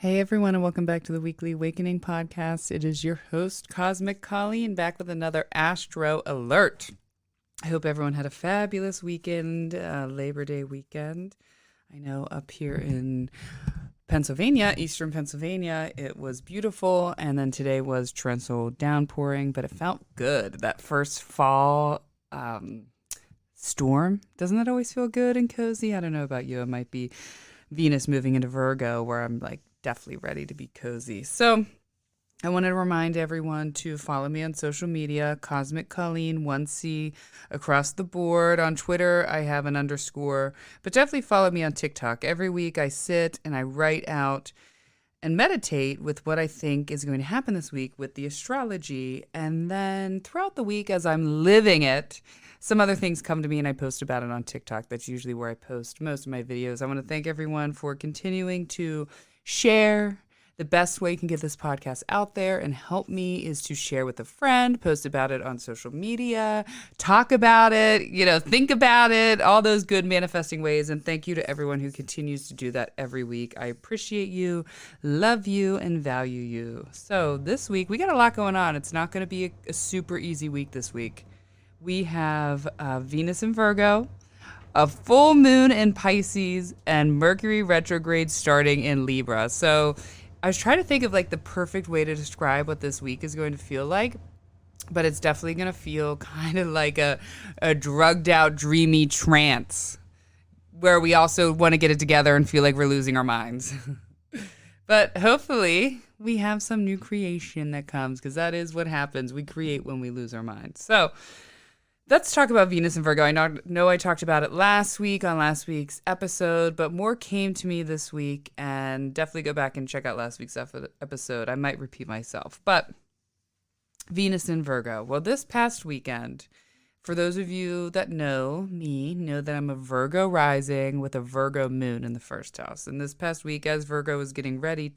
Hey everyone, and welcome back to the Weekly Awakening Podcast. It is your host, Cosmic Colleen, back with another Astro Alert. I hope everyone had a fabulous weekend, Labor Day weekend. I know up here in Pennsylvania, eastern Pennsylvania, it was beautiful, and then today was torrential downpouring, but it felt good. That first fall storm, doesn't that always feel good and cozy? I don't know about you. It might be Venus moving into Virgo, where I'm like definitely ready to be cozy. So I wanted to remind everyone to follow me on social media, Cosmic Colleen, 1C across the board. On Twitter, I have an _, but definitely follow me on TikTok. Every week I sit and I write out and meditate with what I think is going to happen this week with the astrology. And then throughout the week, as I'm living it, some other things come to me and I post about it on TikTok. That's usually where I post most of my videos. I want to thank everyone for continuing to share. The best way you can get this podcast out there and help me is to share with a friend, post about it on social media, talk about it, think about it, all those good manifesting ways. And thank you to everyone who continues to do that every week. I appreciate you, love you, and value you. So this week, we got a lot going on. It's not going to be a super easy week this week. We have Venus in Virgo, a full moon in Pisces, and Mercury retrograde starting in Libra. So I was trying to think of like the perfect way to describe what this week is going to feel like, but it's definitely going to feel kind of like a drugged out, dreamy trance where we also want to get it together and feel like we're losing our minds. But hopefully we have some new creation that comes, because that is what happens. We create when we lose our minds. So let's talk about Venus and Virgo. I know I talked about it last week on last week's episode, but more came to me this week, and definitely go back and check out last week's episode. I might repeat myself, but Venus and Virgo. Well, this past weekend, for those of you that know me, know that I'm a Virgo rising with a Virgo moon in the first house. And this past week, as Venus was getting ready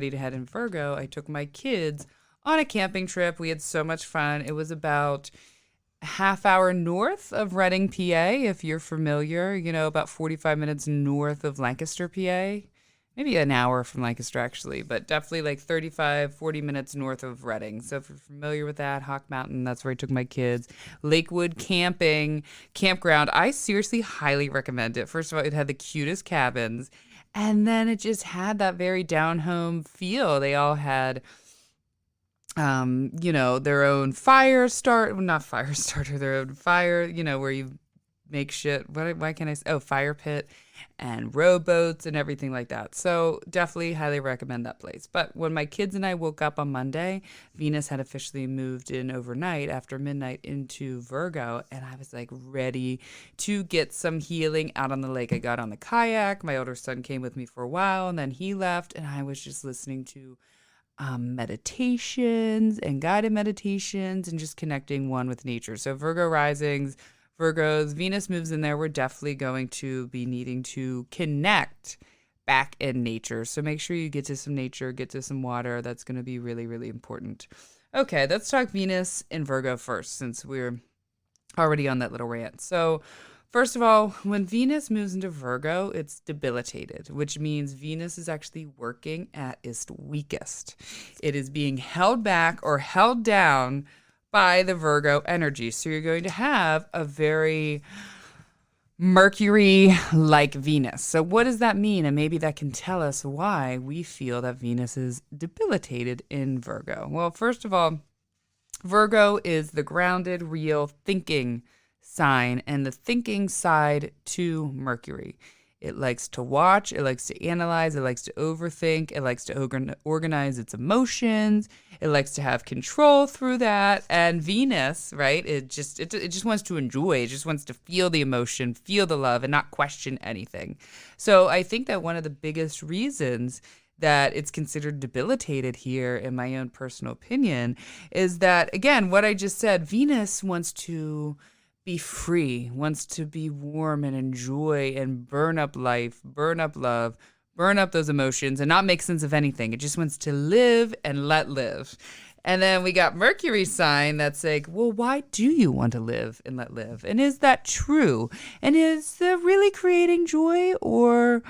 to head in Virgo, I took my kids on a camping trip. We had so much fun. It was about a half hour north of Reading, PA, if you're familiar, about 45 minutes north of Lancaster, PA. Maybe an hour from Lancaster, actually, but definitely like 35, 40 minutes north of Reading. So if you're familiar with that, Hawk Mountain, that's where I took my kids. Lakewood campground. I seriously highly recommend it. First of all, it had the cutest cabins, and then it just had that very down-home feel. They all had their own their own fire, where you make shit. Why can't I say? Oh, fire pit and rowboats and everything like that. So definitely highly recommend that place. But when my kids and I woke up on Monday, Venus had officially moved in overnight after midnight into Virgo, and I was like ready to get some healing out on the lake. I got on the kayak. My older son came with me for a while, and then he left, and I was just listening to meditations and guided meditations and just connecting one with nature. So Virgo risings, Virgos, Venus moves in there. We're definitely going to be needing to connect back in nature. So make sure you get to some nature, get to some water. That's going to be really, really important. Okay, let's talk Venus in Virgo first, since we're already on that little rant. So first of all, when Venus moves into Virgo, it's debilitated, which means Venus is actually working at its weakest. It is being held back or held down by the Virgo energy. So you're going to have a very Mercury-like Venus. So what does that mean? And maybe that can tell us why we feel that Venus is debilitated in Virgo. Well, first of all, Virgo is the grounded, real thinking sign and the thinking side to Mercury. It likes to watch, it likes to analyze, it likes to overthink, it likes to organize its emotions, it likes to have control through that. And Venus, right, it just wants to enjoy, it just wants to feel the emotion, feel the love, and not question anything. So I think that one of the biggest reasons that it's considered debilitated here, in my own personal opinion, is that, again, what I just said, Venus wants to be free, wants to be warm and enjoy and burn up life, burn up love, burn up those emotions and not make sense of anything. It just wants to live and let live. And then we got Mercury sign that's like, well, why do you want to live and let live? And is that true? And is that really creating joy, or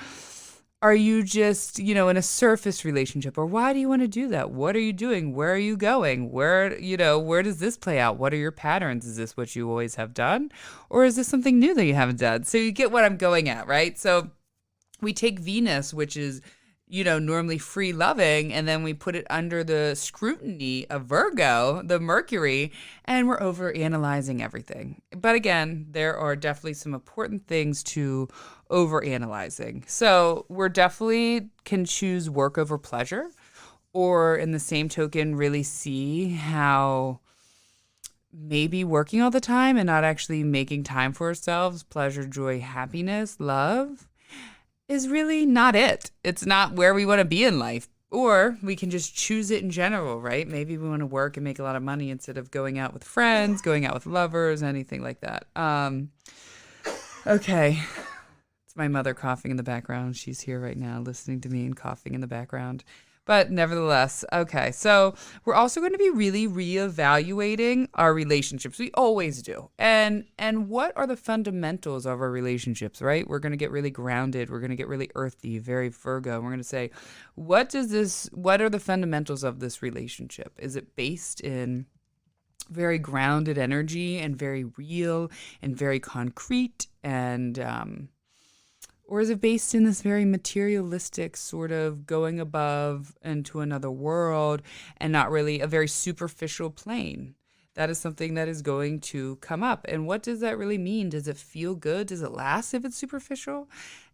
Are you just, in a surface relationship? Or why do you want to do that? What are you doing? Where are you going? Where does this play out? What are your patterns? Is this what you always have done? Or is this something new that you haven't done? So you get what I'm going at, right? So we take Venus, which is, normally free loving, and then we put it under the scrutiny of Virgo, the Mercury, and we're over analyzing everything. But again, there are definitely some important things to over analyzing. So we're definitely can choose work over pleasure, or in the same token, really see how maybe working all the time and not actually making time for ourselves, pleasure, joy, happiness, love, is really not it. It's not where we want to be in life. Or we can just choose it in general, right? Maybe we want to work and make a lot of money instead of going out with friends, going out with lovers, anything like that. Okay. It's my mother coughing in the background. She's here right now listening to me and coughing in the background. But nevertheless, okay. So we're also going to be really reevaluating our relationships. We always do. And what are the fundamentals of our relationships, right? We're going to get really grounded. We're going to get really earthy, very Virgo. We're going to say, what are the fundamentals of this relationship? Is it based in very grounded energy and very real and very concrete and or is it based in this very materialistic sort of going above into another world and not really a very superficial plane? That is something that is going to come up. And what does that really mean? Does it feel good? Does it last if it's superficial?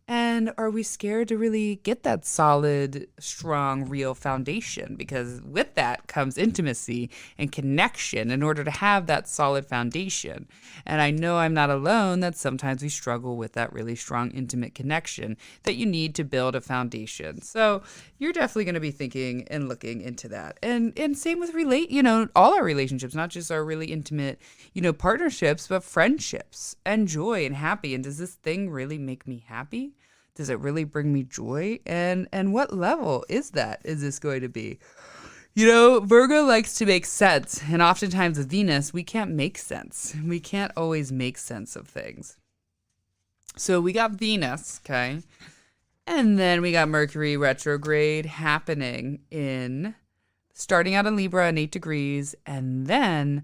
And are we scared to really get that solid, strong, real foundation? Because with that comes intimacy and connection in order to have that solid foundation. And I know I'm not alone that sometimes we struggle with that really strong, intimate connection that you need to build a foundation. So you're definitely going to be thinking and looking into that. And same with all our relationships, not just our really intimate, partnerships, but friendships and joy and happy. And does this thing really make me happy? Does it really bring me joy? And what level is this going to be? Virgo likes to make sense. And oftentimes with Venus, we can't make sense. We can't always make sense of things. So we got Venus, okay? And then we got Mercury retrograde happening starting out in Libra in 8 degrees. And then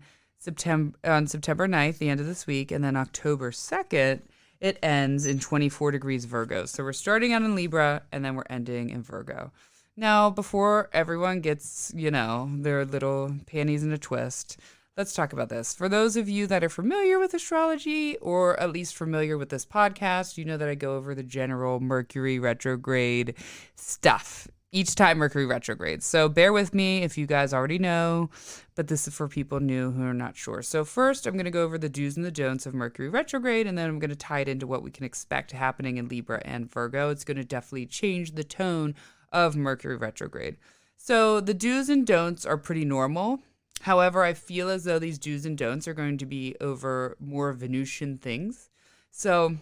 on September 9th, the end of this week, and then October 2nd, it ends in 24 degrees Virgo. So we're starting out in Libra, and then we're ending in Virgo. Now, before everyone gets, their little panties in a twist, let's talk about this. For those of you that are familiar with astrology, or at least familiar with this podcast, you know that I go over the general Mercury retrograde stuff each time Mercury retrogrades. So bear with me if you guys already know, but this is for people new who are not sure. So first, I'm going to go over the do's and the don'ts of Mercury retrograde, and then I'm going to tie it into what we can expect happening in Libra and Virgo. It's going to definitely change the tone of Mercury retrograde. So the do's and don'ts are pretty normal. However, I feel as though these do's and don'ts are going to be over more Venusian things. So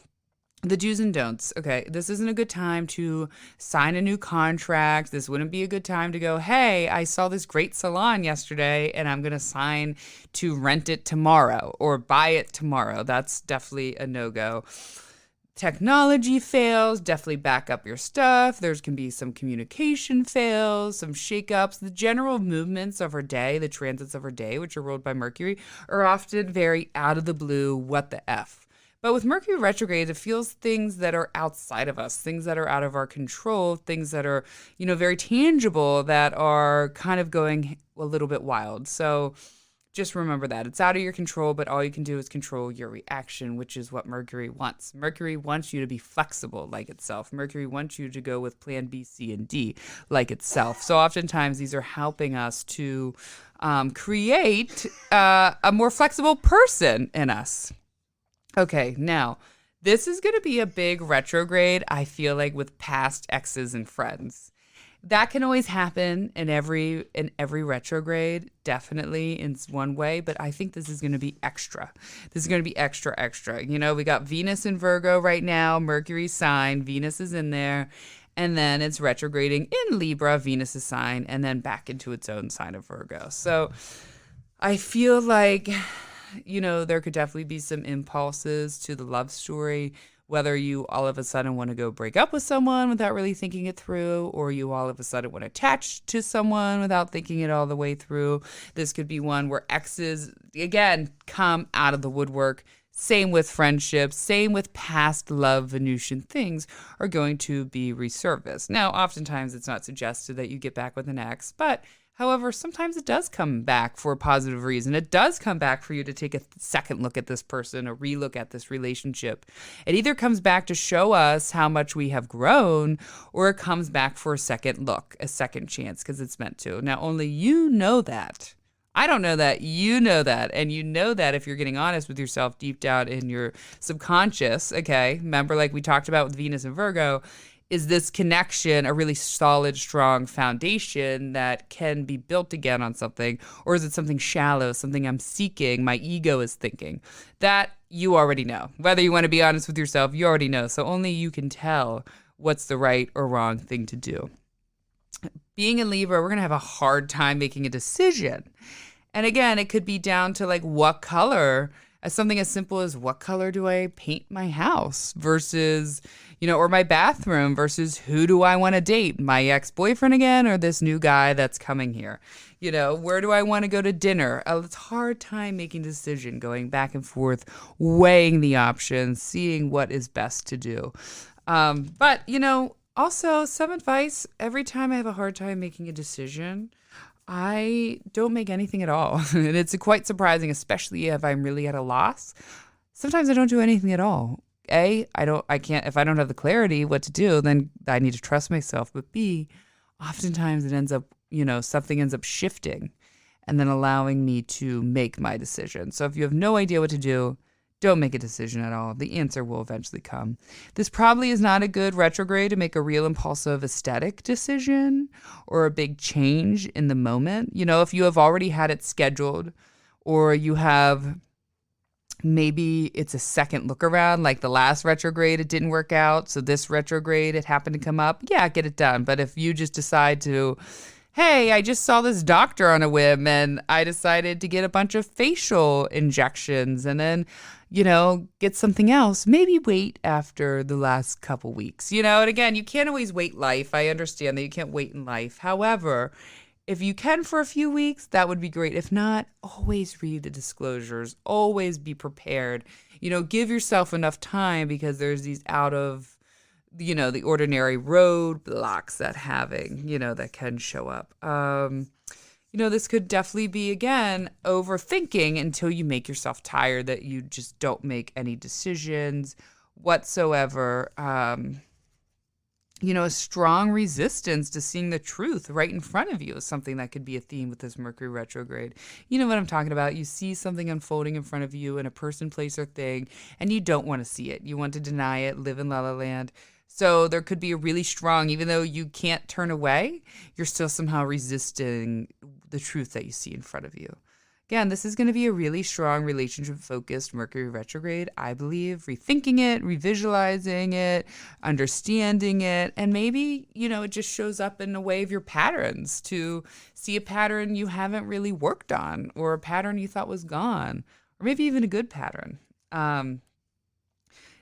the do's and don'ts. Okay, this isn't a good time to sign a new contract. This wouldn't be a good time to go, hey, I saw this great salon yesterday and I'm going to sign to rent it tomorrow or buy it tomorrow. That's definitely a no-go. Technology fails, definitely back up your stuff. There can be some communication fails, some shakeups. The general movements of our day, the transits of our day, which are ruled by Mercury, are often very out of the blue, what the F. But with Mercury retrograde, it feels things that are outside of us, things that are out of our control, things that are, very tangible that are kind of going a little bit wild. So just remember that. It's out of your control, but all you can do is control your reaction, which is what Mercury wants. Mercury wants you to be flexible like itself. Mercury wants you to go with plan B, C, and D like itself. So oftentimes these are helping us to create a more flexible person in us. Okay, now, this is going to be a big retrograde, I feel like, with past exes and friends. That can always happen in every retrograde, definitely in one way, but I think this is going to be extra. This is going to be extra, extra. We got Venus in Virgo right now, Mercury sign, Venus is in there, and then it's retrograding in Libra, Venus' sign, and then back into its own sign of Virgo. So I feel like there could definitely be some impulses to the love story whether you all of a sudden want to go break up with someone without really thinking it through, or you all of a sudden want to attach to someone without thinking it all the way through. This could be one where exes, again, come out of the woodwork. Same with friendships, same with past love Venusian things are going to be resurfaced. Now, oftentimes it's not suggested that you get back with an ex, but however, sometimes it does come back for a positive reason. It does come back for you to take a second look at this person, a relook at this relationship. It either comes back to show us how much we have grown, or it comes back for a second look, a second chance, because it's meant to. Now, only you know that. I don't know that. You know that. And you know that if you're getting honest with yourself deep down in your subconscious, okay? Remember, like we talked about with Venus and Virgo, is this connection a really solid, strong foundation that can be built again on something? Or is it something shallow, something I'm seeking, my ego is thinking? That you already know. Whether you want to be honest with yourself, you already know. So only you can tell what's the right or wrong thing to do. Being in Libra, we're going to have a hard time making a decision. And again, it could be down to like what color, as something as simple as what color do I paint my house versus, or my bathroom versus who do I want to date, my ex-boyfriend again or this new guy that's coming here? Where do I want to go to dinner? It's a hard time making a decision, going back and forth, weighing the options, seeing what is best to do. But also some advice, every time I have a hard time making a decision, I don't make anything at all. And it's quite surprising, especially if I'm really at a loss. Sometimes I don't do anything at all. A, if I don't have the clarity what to do, then I need to trust myself. But B, oftentimes it ends up, something ends up shifting and then allowing me to make my decision. So if you have no idea what to do, don't make a decision at all. The answer will eventually come. This probably is not a good retrograde to make a real impulsive aesthetic decision or a big change in the moment. If you have already had it scheduled, or you have, maybe it's a second look around, like the last retrograde, it didn't work out. So this retrograde, it happened to come up. Yeah, get it done. But if you just decide to, hey, I just saw this doctor on a whim and I decided to get a bunch of facial injections and then, get something else, maybe wait after the last couple weeks, and again, you can't always wait life. I understand that you can't wait in life. However, if you can for a few weeks, that would be great. If not, always read the disclosures, always be prepared, give yourself enough time, because there's these out of, the ordinary roadblocks that that can show up. This could definitely be, again, overthinking until you make yourself tired that you just don't make any decisions whatsoever. A strong resistance to seeing the truth right in front of you is something that could be a theme with this Mercury retrograde. You know what I'm talking about? You see something unfolding in front of you in a person, place, or thing, and you don't want to see it. You want to deny it, live in La La Land. So there could be a really strong, even though you can't turn away, you're still somehow resisting the truth that you see in front of you. Again, this is going to be a really strong relationship-focused Mercury retrograde, I believe. Rethinking it, revisualizing it, understanding it, and maybe, it just shows up in a way of your patterns, to see a pattern you haven't really worked on, or a pattern you thought was gone, or maybe even a good pattern.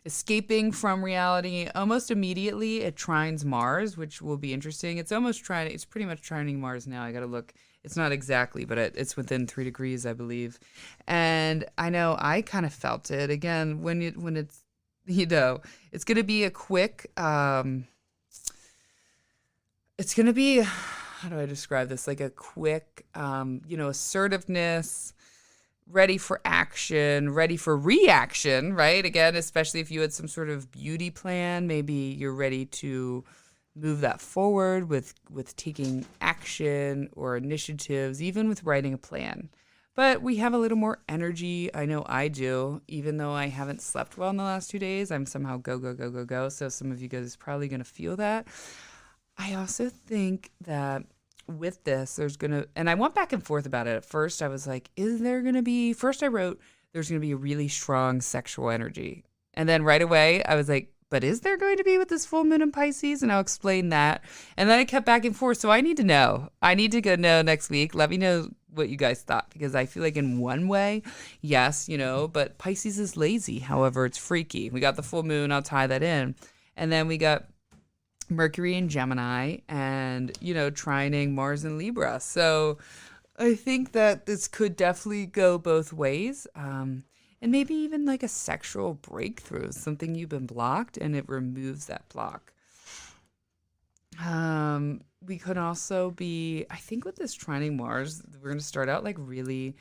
Escaping from reality almost immediately, it trines Mars, which will be interesting. It's pretty much trining Mars now. I got to look. It's not exactly, but it's within 3 degrees, I believe. And I know I kind of felt it again when it's, it's going to be a quick, it's going to be, how do I describe this? Like a quick, assertiveness, ready for action, ready for reaction, right? Again, especially if you had some sort of beauty plan, maybe you're ready to move that forward with taking action or initiatives, even with writing a plan. But we have a little more energy. I know I do, even though I haven't slept well in the last 2 days. I'm somehow go, go, go, go, go. So some of you guys is probably going to feel that. I also think that with this, and I went back and forth about it. At first, I was like, first I wrote, there's going to be a really strong sexual energy. And then right away, I was like, but is there going to be with this full moon in Pisces? And I'll explain that. And then I kept back and forth. So I need to know. I need to go know next week. Let me know what you guys thought, because I feel like in one way, yes, but Pisces is lazy. However, it's freaky. We got the full moon. I'll tie that in. And then we got Mercury in Gemini and, trining Mars in Libra. So I think that this could definitely go both ways. And maybe even like a sexual breakthrough, something you've been blocked and it removes that block. We could also be, I think with this trining Mars, we're going to start out like really,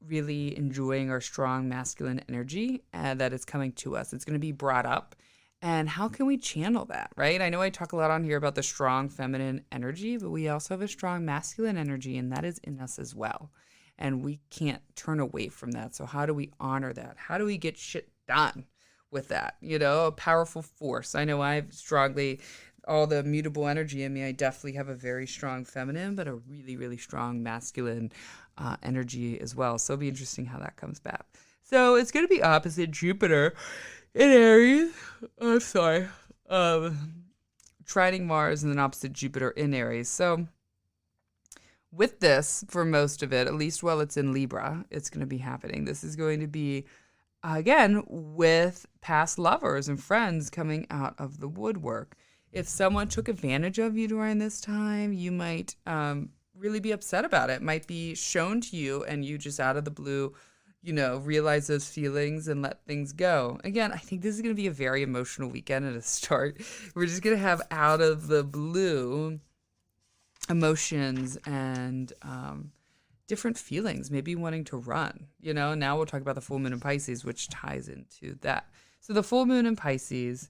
really enjoying our strong masculine energy that is coming to us. It's going to be brought up. And how can we channel that, right? I know I talk a lot on here about the strong feminine energy, but we also have a strong masculine energy, and that is in us as well. And we can't turn away from that. So how do we honor that? How do we get shit done with that? A powerful force. I know I've strongly, all the mutable energy in me, I definitely have a very strong feminine, but a really, really strong masculine energy as well. So it'll be interesting how that comes back. So it's going to be opposite Jupiter in Aries. I'm sorry. Trining Mars and then opposite Jupiter in Aries. So with this, for most of it, at least while it's in Libra, it's going to be happening. This is going to be, again, with past lovers and friends coming out of the woodwork. If someone took advantage of you during this time, you might really be upset about it. It might be shown to you and you just out of the blue, realize those feelings and let things go. Again, I think this is going to be a very emotional weekend at a start. We're just going to have out of the blue emotions and different feelings, maybe wanting to run. Now we'll talk about the full moon in Pisces, which ties into that. So the full moon in Pisces,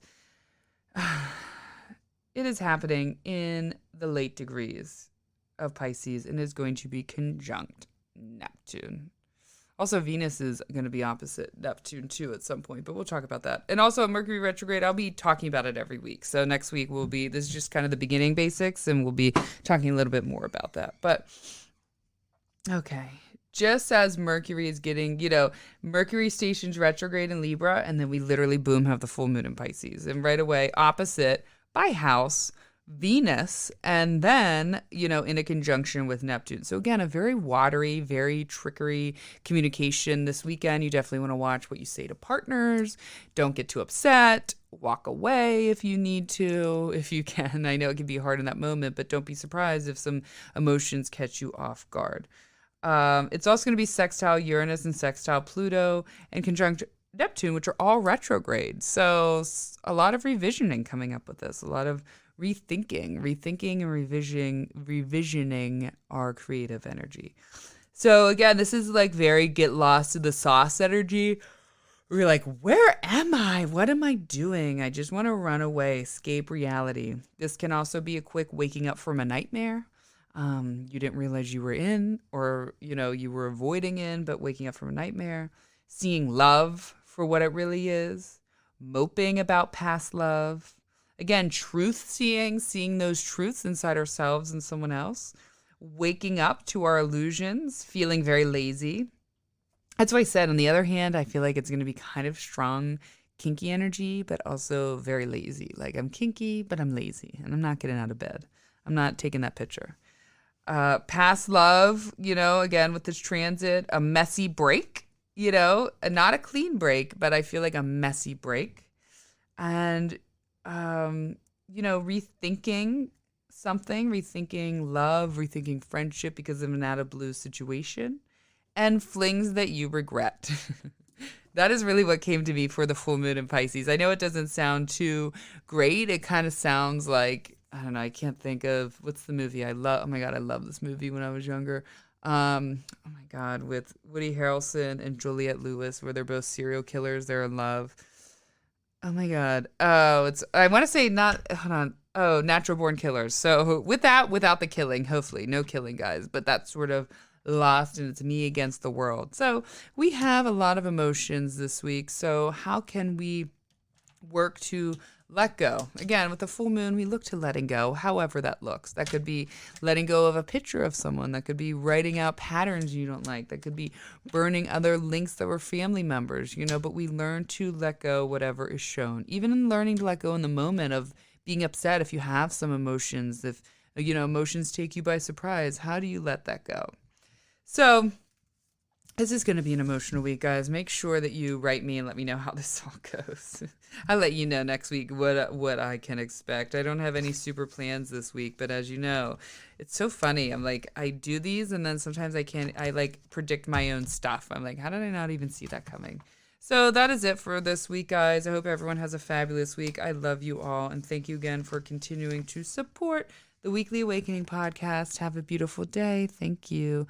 it is happening in the late degrees of Pisces and is going to be conjunct Neptune. Also, Venus is going to be opposite Neptune, too, at some point, but we'll talk about that. And also, Mercury retrograde, I'll be talking about it every week. So next week this is just kind of the beginning basics, and we'll be talking a little bit more about that. But, okay, just as Mercury is getting, Mercury stations retrograde in Libra, and then we literally, boom, have the full moon in Pisces. And right away, opposite by house, Venus, and then, in a conjunction with Neptune. So again, a very watery, very trickery communication this weekend. You definitely want to watch what you say to partners. Don't get too upset. Walk away if you need to, if you can. I know it can be hard in that moment, but don't be surprised if some emotions catch you off guard. It's also going to be sextile Uranus and sextile Pluto and conjunct Neptune, which are all retrograde. So a lot of revisioning coming up with this, a lot of rethinking and revisioning our creative energy. So again, this is like very get lost in the sauce energy. We're like, where am I? What am I doing? I just want to run away, escape reality. This can also be a quick waking up from a nightmare. You didn't realize you were in, or, you were avoiding in, but waking up from a nightmare. Seeing love for what it really is. Moping about past love. Again, seeing those truths inside ourselves and someone else. Waking up to our illusions, feeling very lazy. That's why I said, on the other hand, I feel like it's going to be kind of strong, kinky energy, but also very lazy. Like, I'm kinky, but I'm lazy, and I'm not getting out of bed. I'm not taking that picture. Past love, again, with this transit, a messy break, not a clean break, but I feel like a messy break. And rethinking something, rethinking love, rethinking friendship because of an out of blue situation, and flings that you regret. That is really what came to me for the full moon in Pisces. I know it doesn't sound too great. It kind of sounds like, I don't know, I can't think of, what's the movie I love? Oh my God, I love this movie when I was younger. Oh my God, with Woody Harrelson and Juliette Lewis, where they're both serial killers. They're in love. Oh my God. Oh, I want to say hold on. Oh, Natural Born Killers. So without the killing, hopefully no killing, guys, but that's sort of lost and it's me against the world. So we have a lot of emotions this week. So how can we work to let go? Again, with the full moon, we look to letting go, however that looks. That could be letting go of a picture of someone. That could be writing out patterns you don't like. That could be burning other links that were family members, but we learn to let go whatever is shown. Even in learning to let go in the moment of being upset, if you have some emotions, if, emotions take you by surprise, how do you let that go? So this is going to be an emotional week, guys. Make sure that you write me and let me know how this all goes. I'll let you know next week what I can expect. I don't have any super plans this week, but as you know, it's so funny. I'm like, I do these and then sometimes I like predict my own stuff. I'm like, how did I not even see that coming? So that is it for this week, guys. I hope everyone has a fabulous week. I love you all. And thank you again for continuing to support the Weekly Awakening podcast. Have a beautiful day. Thank you.